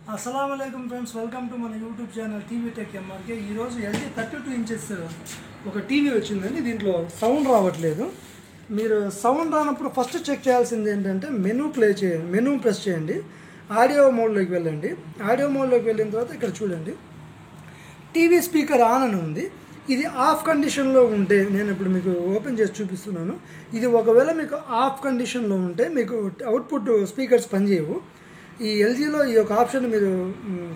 అస్సలాముఅలైకుం friends, welcome to మన YouTube channel TV tech MRK. ఈరోజు LG 32 inches ఒక TV వచ్చిందండి. దీంట్లో సౌండ్ రావట్లేదు. మీరు సౌండ్ రానప్పుడు ఫస్ట్ చెక్ చేయాల్సింది ఏంటంటే మెనూ ప్రెస్ చేయండి. ఆడియో మోడ్లోకి వెళ్ళండి. ఆడియో మోడ్లోకి వెళ్ళిన తర్వాత ఇక్కడ చూడండి, టీవీ స్పీకర్ ఆన్ అని ఉంది. ఇది ఆఫ్ కండిషన్లో ఉంటే, నేను ఇప్పుడు మీకు ఓపెన్ చేసి చూపిస్తున్నాను. ఇది ఒకవేళ మీకు ఆఫ్ కండిషన్లో ఉంటే మీకు అవుట్పుట్ స్పీకర్స్ పనిచేయవు. ఈ ఎల్జీలో ఈ యొక్క ఆప్షన్ మీరు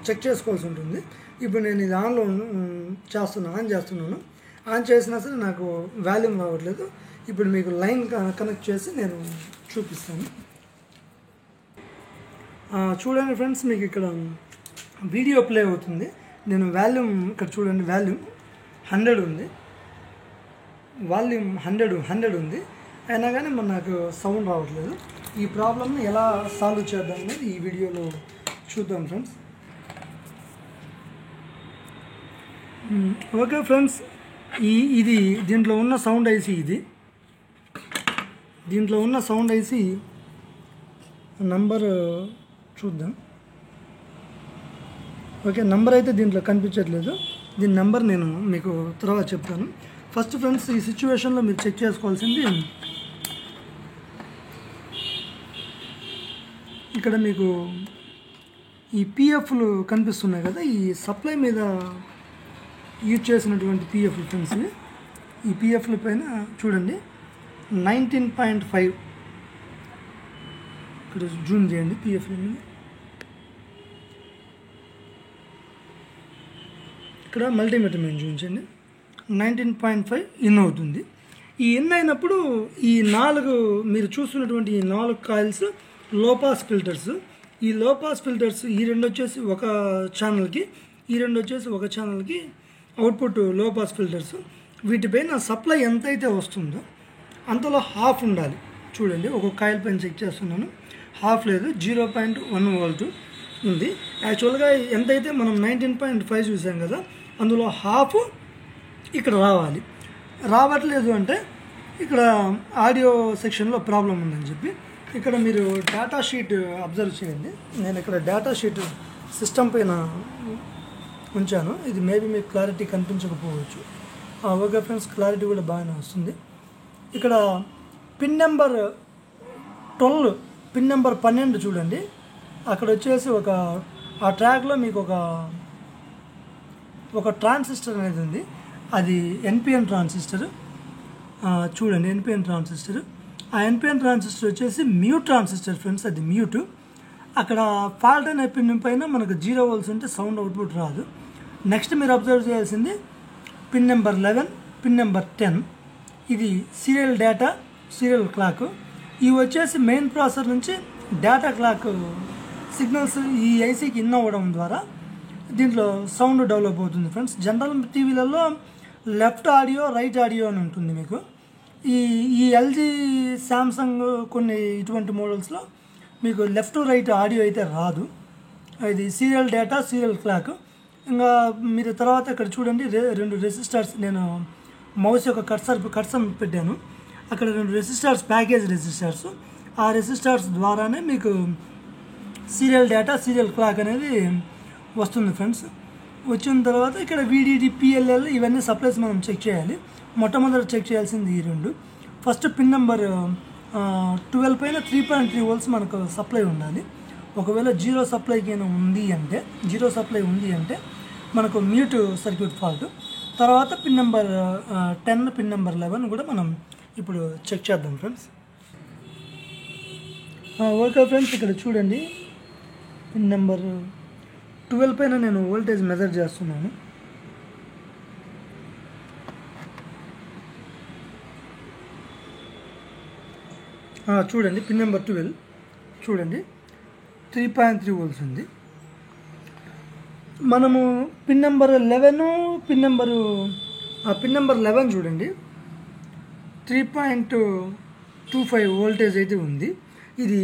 చెక్ చేసుకోవాల్సి ఉంటుంది. ఇప్పుడు నేను ఇది ఆన్ చేస్తున్నాను. ఆన్ చేసినా సరే నాకు వాల్యూమ్ రావట్లేదు. ఇప్పుడు మీకు లైన్ కనెక్ట్ చేసి నేను చూపిస్తాను. చూడండి ఫ్రెండ్స్, మీకు ఇక్కడ వీడియో ప్లే అవుతుంది. నేను వాల్యూమ్ ఇక్కడ చూడండి, వాల్యూమ్ 100 ఉంది, వాల్యూమ్ 100 ఉంది. అయినా కానీ నాకు సౌండ్ రావట్లేదు. ఈ ప్రాబ్లమ్ని ఎలా సాల్వ్ చేద్దాం అనేది ఈ వీడియోలో చూద్దాం ఫ్రెండ్స్. ఓకే ఫ్రెండ్స్, ఇది దీంట్లో ఉన్న సౌండ్ ఐసి, దీంట్లో ఉన్న సౌండ్ ఐసి నంబర్ చూద్దాం. ఓకే, నంబర్ అయితే దీంట్లో కనిపించట్లేదు. దీని నెంబర్ నేను మీకు తర్వాత చెప్తాను. ఫస్ట్ ఫ్రెండ్స్, ఈ సిచ్యువేషన్లో మీరు చెక్ చేసుకోవాల్సింది, ఇక్కడ మీకు ఈ పిఎఫ్లు కనిపిస్తున్నాయి కదా, ఈ సప్లై మీద యూజ్ చేసినటువంటి పిఎఫ్లు ఫ్రెండ్స్. ఈ పిఎఫ్ల పైన చూడండి 19.5, ఇక్కడ జూమ్ చేయండి పిఎఫ్ల మీద. ఇక్కడ మల్టీమీటర్ మీద చూపించండి, 19.5 ఇన్ అవుతుంది. ఈ ఇన్ అయినప్పుడు ఈ 4 మీరు చూస్తున్నటువంటి ఈ 4 కాయిల్స్ లోపాస్ ఫిల్టర్స్. ఈ లోపాస్ ఫిల్టర్స్ ఈ 2 వచ్చేసి ఒక ఛానల్కి, ఈ 2 వచ్చేసి ఒక ఛానల్కి అవుట్పుట్ లోపాస్ ఫిల్టర్స్. వీటిపైన సప్లై ఎంతైతే వస్తుందో అంతలో హాఫ్ ఉండాలి. చూడండి, ఒక్కొక్క కాయిల్ పైన చెక్ చేస్తున్నాను, హాఫ్ లేదు, 0.1 వోల్ట్ ఉంది. యాక్చువల్గా ఎంతైతే మనం 19.5 చూసాం కదా, అందులో హాఫ్ ఇక్కడ రావట్లేదు అంటే ఇక్కడ ఆడియో సెక్షన్లో ప్రాబ్లం ఉందని చెప్పి. ఇక్కడ మీరు డేటా షీట్ అబ్జర్వ్ చేయండి. నేను ఇక్కడ డేటా షీట్ సిస్టమ్ పైన ఉంచాను. ఇది మేబీ మీకు క్లారిటీ కనిపించకపోవచ్చు. ఓకే ఫ్రెండ్స్, క్లారిటీ కూడా బాగానే వస్తుంది. ఇక్కడ పిన్ నెంబర్ 12, పిన్ నెంబర్ 12 చూడండి. అక్కడ వచ్చేసి ఆ ట్రాక్లో మీకు ఒక ట్రాన్సిస్టర్ అనేది ఉంది. అది ఎన్పిఎన్ ట్రాన్సిస్టర్. చూడండి, ఎన్పిఎన్ ట్రాన్సిస్టర్. ఆ ఎన్పిఎన్ ట్రాన్సిస్టర్ వచ్చేసి మ్యూట్ ట్రాన్సిస్టర్ ఫ్రెండ్స్, అది మ్యూట్. అక్కడ ఫాల్ట్ అనే పిన్ పైన మనకు 0 వోల్ట్స్ ఉంటే సౌండ్ అవుట్పుట్ రాదు. నెక్స్ట్ మీరు అబ్జర్వ్ చేయాల్సింది పిన్ నెంబర్ 11, పిన్ నెంబర్ 10. ఇది సీరియల్ డేటా, సీరియల్ క్లాక్. ఇవి వచ్చేసి మెయిన్ ప్రాసెసర్ నుంచి డేటా క్లాక్ సిగ్నల్స్ ఈ ఐసీకి ఇన్ అవ్వడం ద్వారా దీంట్లో సౌండ్ డెవలప్ అవుతుంది ఫ్రెండ్స్. జనరల్ టీవీలలో లెఫ్ట్ ఆడియో, రైట్ ఆడియో అని ఉంటుంది మీకు. ఈ ఎల్జీ, శాంసంగ్ కొన్ని ఇటువంటి మోడల్స్లో మీకు లెఫ్ట్ రైట్ ఆడియో అయితే రాదు. ఇది సీరియల్ డేటా, సీరియల్ క్లాక్. ఇంకా మీరు తర్వాత ఇక్కడ చూడండి, 2 రెసిస్టర్స్, నేను మౌస్ యొక్క కర్సర్ పెట్టాను. అక్కడ 2 రెసిస్టర్స్, ప్యాకేజ్ రెసిస్టర్స్. ఆ రెసిస్టర్స్ ద్వారానే మీకు సీరియల్ డేటా, సీరియల్ క్లాక్ అనేది వస్తుంది ఫ్రెండ్స్. వచ్చిన తర్వాత ఇక్కడ VDD, PLL ఇవన్నీ సప్లైస్ మనం చెక్ చేయాలి. మొట్టమొదటి చెక్ చేయాల్సింది ఈ 2. ఫస్ట్ పిన్ నెంబర్ 12 పైన 3.3 వోల్ట్స్ మనకు సప్లై ఉండాలి. ఒకవేళ జీరో సప్లై ఉంది అంటే మనకు మ్యూట్ సర్క్యూట్ ఫాల్ట్. తర్వాత పిన్ నెంబర్ 10, పిన్ నెంబర్ 11 కూడా మనం ఇప్పుడు చెక్ చేద్దాం ఫ్రెండ్స్. ఓకే ఫ్రెండ్స్, ఇక్కడ చూడండి, పిన్ నెంబర్ 12 పైన నేను వోల్టేజ్ మెజర్ చేస్తున్నాను. చూడండి, పిన్ నెంబర్ 12 చూడండి, 3.3 వోల్ట్స్ ఉంది. మనము పిన్ నెంబర్ 11, పిన్ నెంబర్ 11 చూడండి, 3.25 వోల్టేజ్ అయితే ఉంది. ఇది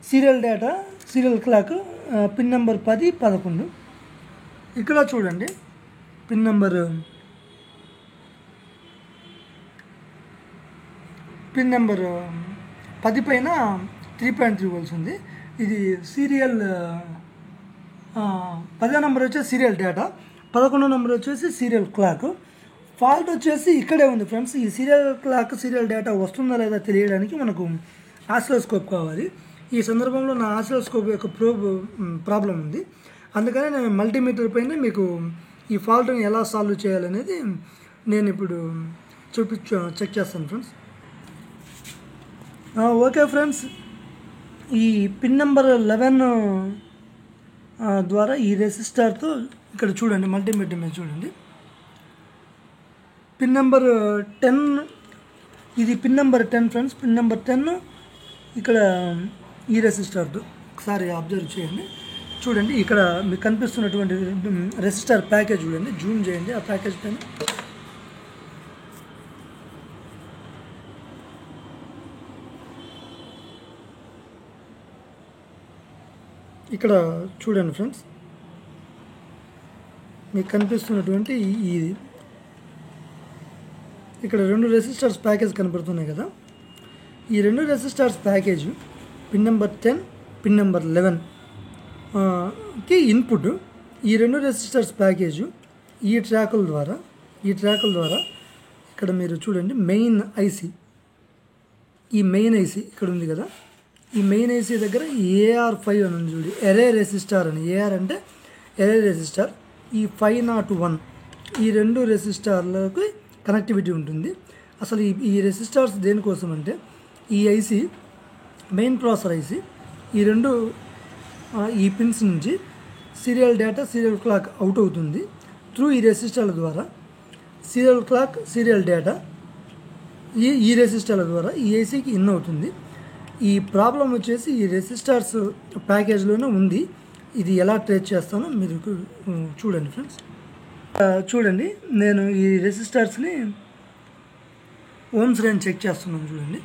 serial data, serial clock. Pin number 10, 11. ఇక్కడ చూడండి, పిన్ నెంబర్ 10 పైన 3.3 వోల్ట్స్ ఉంది. ఇది సీరియల్ 10వ నెంబర్ వచ్చేసి సీరియల్ డేటా, 11వ నెంబర్ వచ్చేసి సీరియల్ క్లాక్. ఫాల్ట్ వచ్చేసి ఇక్కడే ఉంది ఫ్రెండ్స్. ఈ సీరియల్ క్లాక్ సీరియల్ డేటా వస్తుందా లేదా తెలియడానికి మనకు ఆసిలోస్కోప్ కావాలి. ఈ సందర్భంలో నా ఆసిలోస్కోప్ యొక్క ప్రాబ్లం ఉంది, అందుకని నేను మల్టీమీటర్ పైన మీకు ఈ ఫాల్ట్ని ఎలా సాల్వ్ చేయాలనేది నేను ఇప్పుడు చెక్ చేస్తాను ఫ్రెండ్స్. ఓకే ఫ్రెండ్స్, ఈ పిన్ నెంబర్ 11 ద్వారా ఈ రెసిస్టర్తో ఇక్కడ చూడండి, మల్టీమీటర్ మీద చూడండి, పిన్ నెంబర్ 10, ఇది pin number 10 friends. Pin number 10 ఇక్కడ ఈ రెసిస్టర్తో ఒకసారి అబ్జర్వ్ చేయండి. చూడండి ఇక్కడ మీకు కనిపిస్తున్నటువంటి రెసిస్టర్ ప్యాకేజ్ చూడండి, జూమ్ చేయండి ఆ ప్యాకేజ్ పైన. ఇక్కడ చూడండి ఫ్రెండ్స్, మీకు కనిపిస్తున్నటువంటి ఈ ఇక్కడ 2 రెసిస్టర్స్ ప్యాకేజ్ కనపడుతున్నాయి కదా. ఈ 2 resistors package pin number 10, pin number 11కి ఇన్పుట్. ఈ 2 రెసిస్టర్స్ ప్యాకేజ్ ఈ ట్రాకుల ద్వారా ఇక్కడ మీరు చూడండి మెయిన్ ఐసి, ఈ మెయిన్ ఐసి ఇక్కడ ఉంది కదా, ఈ మెయిన్ ఐసి దగ్గర AR5 అని ఉంది చూడండి, ఎరే రెసిస్టర్ అని. AR అంటే ఎరే రెసిస్టర్. ఈ 501 ఈ 2 రెసిస్టర్లకు కనెక్టివిటీ ఉంటుంది. అసలు ఈ రెసిస్టర్స్ దేనికోసం అంటే ఈ ఐసి మెయిన్ ప్రాసెసర్ ఐసి ఈ 2 ఈ పిన్స్ నుంచి serial data serial clock out అవుతుంది. త్రూ ఈ రెసిస్టర్ల ద్వారా సీరియల్ క్లాక్ సీరియల్ డేటా ఈ రెసిస్టర్ల ద్వారా ఈ ఐసికి ఇన్ అవుతుంది. ఈ ప్రాబ్లం వచ్చేసి ఈ రెసిస్టర్స్ ప్యాకేజ్లోనే ఉంది. ఇది ఎలా ట్రేస్ చేస్తానో మీరు చూడండి ఫ్రెండ్స్. చూడండి నేను ఈ రెసిస్టర్స్ని ఓమ్స్ రేంజ్ చెక్ చేస్తున్నాను. చూడండి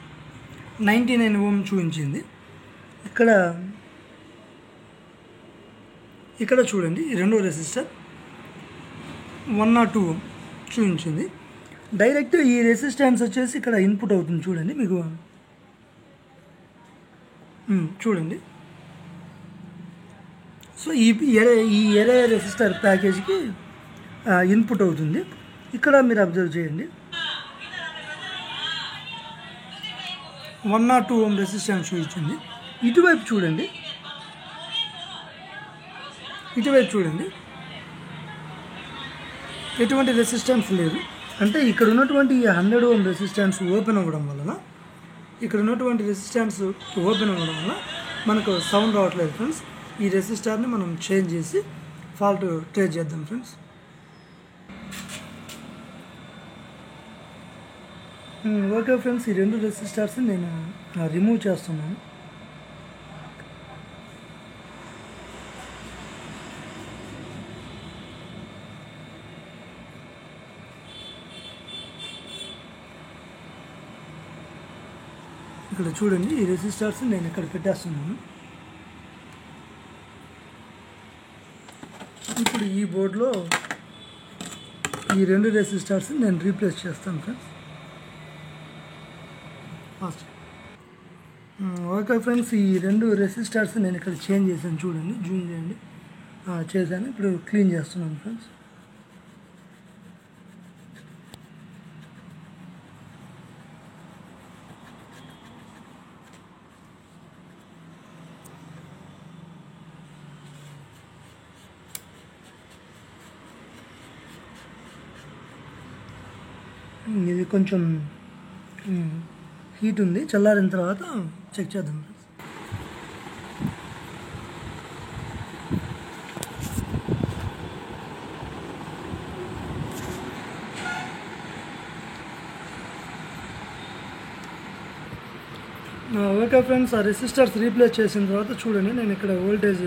99 ఓమ్ చూపించింది. ఇక్కడ చూడండి ఈ 2వ రెసిస్టర్ 102 ఓమ్ చూపించింది. డైరెక్ట్ ఈ రెసిస్టెన్స్ వచ్చేసి ఇక్కడ ఇన్పుట్ అవుతుంది. చూడండి మీకు చూడండి. సో ఈ ఎరే రెసిస్టర్ ప్యాకేజ్కి ఇన్పుట్ అవుతుంది. ఇక్కడ మీరు అబ్జర్వ్ చేయండి 102 ఓమ్ రెసిస్టెన్స్ చూపించింది. ఇటువైపు చూడండి ఎటువంటి రెసిస్టెన్స్ లేదు. అంటే ఇక్కడ ఉన్నటువంటి 100 ఓమ్ రెసిస్టెన్స్ ఓపెన్ అవ్వడం వలన మనకు సౌండ్ రావట్లేదు ఫ్రెండ్స్. ఈ రెసిస్టర్ని మనం చేంజ్ చేసి ఫాల్ట్ ట్రేస్ చేద్దాం ఫ్రెండ్స్. ఓకే ఫ్రెండ్స్, ఈ 2 రెసిస్టర్స్ని నేను రిమూవ్ చేస్తున్నాను. ఇక్కడ చూడండి ఈ రెసిస్టర్స్ నేను ఇక్కడ పెట్టేస్తున్నాను. ఇప్పుడు ఈ బోర్డులో ఈ 2 రెసిస్టర్స్ నేను రీప్లేస్ చేస్తాను ఫ్రెండ్స్. ఓకే ఫ్రెండ్స్, ఈ 2 రెసిస్టర్స్ నేను ఇక్కడ చేంజ్ చేశాను. చూడండి, జూమ్ చేయండి, చేశాను. ఇప్పుడు క్లీన్ చేస్తున్నాను ఫ్రెండ్స్. ఇది కొంచెం హీట్ ఉంది, చల్లారిన తర్వాత చెక్ చేద్దాం. ఓకే ఫ్రెండ్స్, ఆ రెసిస్టర్స్ రీప్లేస్ చేసిన తర్వాత చూడండి నేను ఇక్కడ వోల్టేజ్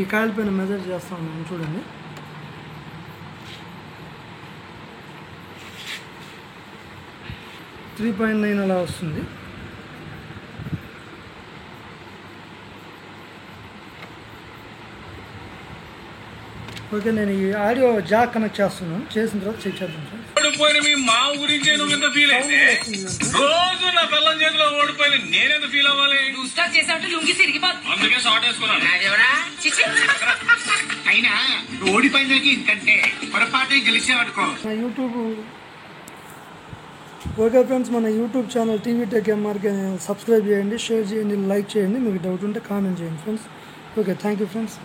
ఈ కాయిల్ పైన మెజర్ చేస్తాను. చూడండి 3.9 అలా వస్తుంది. ఓకే, నేను ఈ ఆడియో జాక్ కనెక్ట్ చేస్తున్నాను. చేసిన తర్వాత చెక్ చేద్దాం ఫ్రెండ్స్. ఓడిపోయిన మీ మా గురించి నువ్వు ఎంత ఫీల్ అయితే రోజు నా పిల్లం చేతిలో ఓడిపోయిన నేనెంత ఫీల్ అవ్వాలి? నువ్వు స్టార్ట్ చేసావంటే లుంగి తిరిగిపోతుంది. అందుకే షార్ట్ వేసుకున్నాను. అయినా ఓడిపోయిందానికి ఇంకంటే పొరపాటు గెలిచావనుకో నా యూట్యూబ్ ఓకే ఫ్రెండ్స్, మన యూట్యూబ్ ఛానల్ టీవీ టెక్ ఎంఆర్కి సబ్స్క్రైబ్ చేయండి, షేర్ చేయండి, లైక్ చేయండి. మీకు డౌట్ ఉంటే కామెంట్ చేయండి friends. Okay, thank you friends.